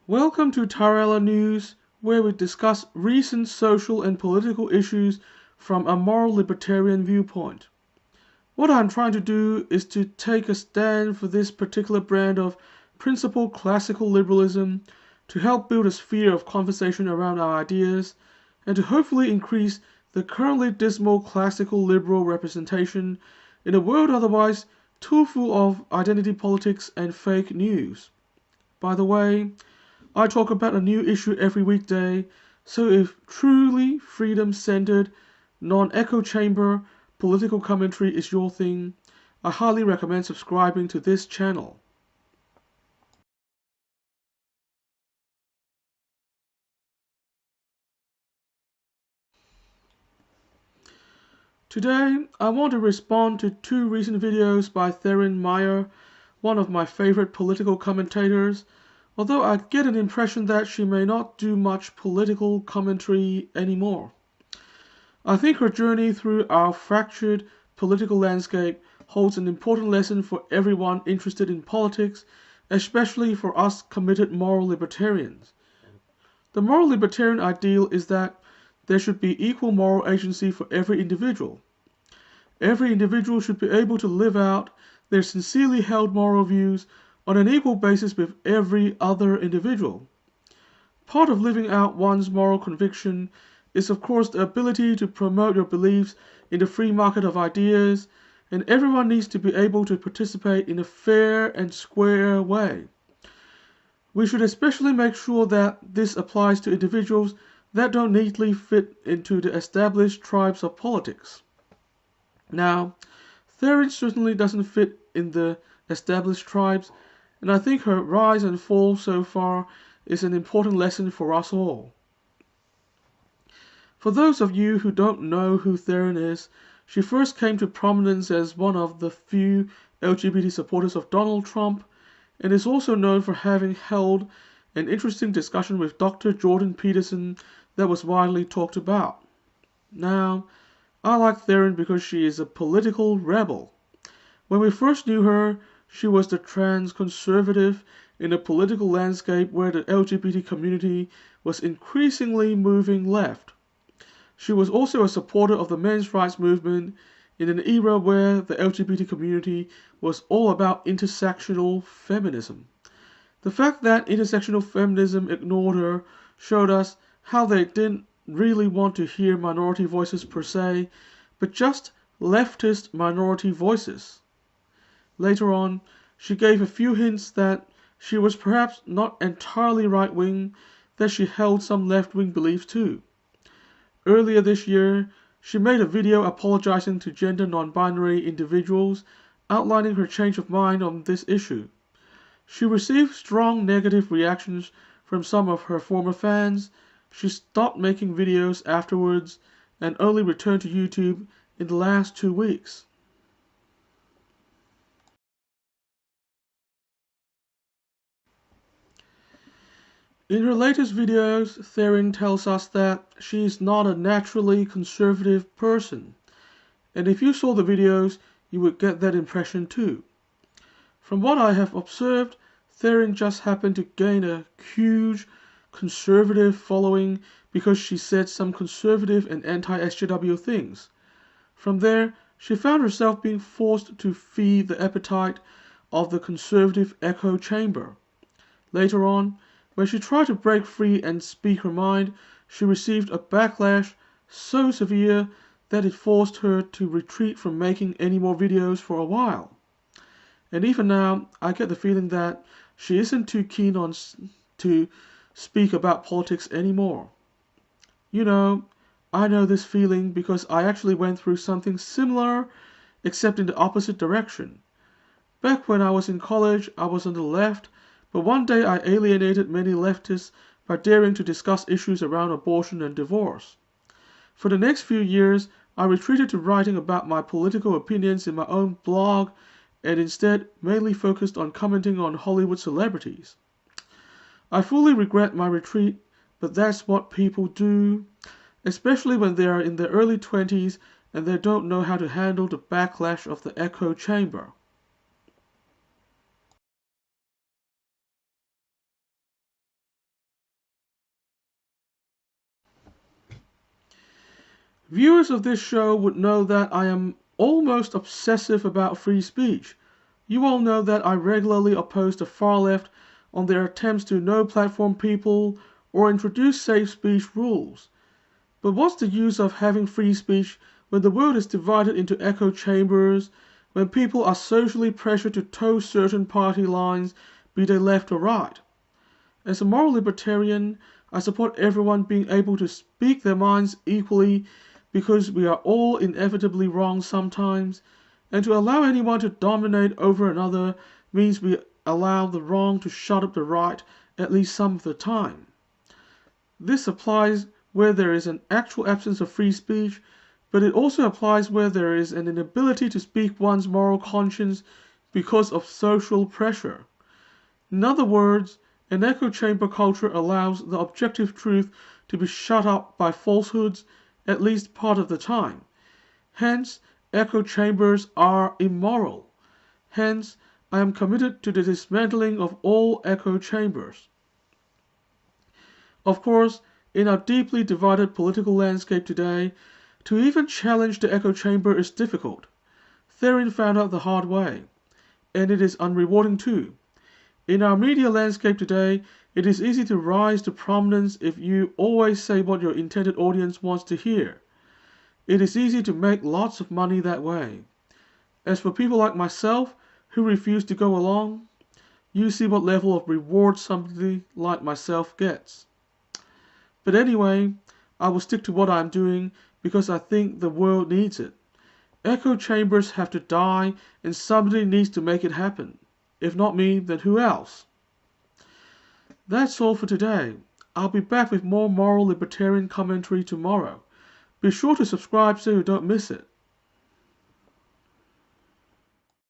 Welcome to TaraElla News, where we discuss recent social and political issues from a moral libertarian viewpoint. What I'm trying to do is to take a stand for this particular brand of principled classical liberalism, to help build a sphere of conversation around our ideas, and to hopefully increase the currently dismal classical liberal representation in a world otherwise too full of identity politics and fake news. By the way, I talk about a new issue every weekday, so if truly freedom-centered, non-echo chamber political commentary is your thing, I highly recommend subscribing to this channel. Today, I want to respond to two recent videos by Theryn Meyer, one of my favorite political commentators, although I get an impression that she may not do much political commentary anymore. I think her journey through our fractured political landscape holds an important lesson for everyone interested in politics, especially for us committed moral libertarians. The moral libertarian ideal is that there should be equal moral agency for every individual. Every individual should be able to live out their sincerely held moral views on an equal basis with every other individual. Part of living out one's moral conviction is of course the ability to promote your beliefs in the free market of ideas, and everyone needs to be able to participate in a fair and square way. We should especially make sure that this applies to individuals that don't neatly fit into the established tribes of politics. Now, Theryn certainly doesn't fit in the established tribes, and I think her rise and fall so far is an important lesson for us all. For those of you who don't know who Theryn is, she first came to prominence as one of the few LGBT supporters of Donald Trump, and is also known for having held an interesting discussion with Dr. Jordan Peterson that was widely talked about. Now, I like Theryn because she is a political rebel. When we first knew her, she was the trans conservative in a political landscape where the LGBT community was increasingly moving left. She was also a supporter of the men's rights movement in an era where the LGBT community was all about intersectional feminism. The fact that intersectional feminism ignored her showed us how they didn't really want to hear minority voices per se, but just leftist minority voices. Later on, she gave a few hints that she was perhaps not entirely right-wing, that she held some left-wing beliefs too. Earlier this year, she made a video apologizing to gender non-binary individuals, outlining her change of mind on this issue. She received strong negative reactions from some of her former fans. She stopped making videos afterwards and only returned to YouTube in the last 2 weeks. In her latest videos, Theryn tells us that she is not a naturally conservative person, and if you saw the videos, you would get that impression too. From what I have observed, Theryn just happened to gain a huge conservative following because she said some conservative and anti-SJW things. From there, she found herself being forced to feed the appetite of the conservative echo chamber. Later on, when she tried to break free and speak her mind, she received a backlash so severe that it forced her to retreat from making any more videos for a while. And even now, I get the feeling that she isn't too keen on to speak about politics anymore. You know, I know this feeling because I actually went through something similar, except in the opposite direction. Back when I was in college, I was on the left, but one day I alienated many leftists by daring to discuss issues around abortion and divorce. For the next few years, I retreated to writing about my political opinions in my own blog, and instead mainly focused on commenting on Hollywood celebrities. I fully regret my retreat, but that's what people do, especially when they are in their early 20s and they don't know how to handle the backlash of the echo chamber. Viewers of this show would know that I am almost obsessive about free speech. You all know that I regularly oppose the far left on their attempts to no-platform people or introduce safe speech rules. But what's the use of having free speech when the world is divided into echo chambers, when people are socially pressured to toe certain party lines, be they left or right? As a moral libertarian, I support everyone being able to speak their minds equally because we are all inevitably wrong sometimes, and to allow anyone to dominate over another means we allow the wrong to shut up the right at least some of the time. This applies where there is an actual absence of free speech, but it also applies where there is an inability to speak one's moral conscience because of social pressure. In other words, an echo chamber culture allows the objective truth to be shut up by falsehoods at least part of the time. Hence, echo chambers are immoral. Hence, I am committed to the dismantling of all echo chambers. Of course, in our deeply divided political landscape today, to even challenge the echo chamber is difficult. Theryn found out the hard way, and it is unrewarding too. In our media landscape today, it is easy to rise to prominence if you always say what your intended audience wants to hear. It is easy to make lots of money that way. As for people like myself who refuse to go along, you see what level of reward somebody like myself gets. But anyway, I will stick to what I am doing because I think the world needs it. Echo chambers have to die and somebody needs to make it happen. If not me, then who else? That's all for today. I'll be back with more moral libertarian commentary tomorrow. Be sure to subscribe so you don't miss it.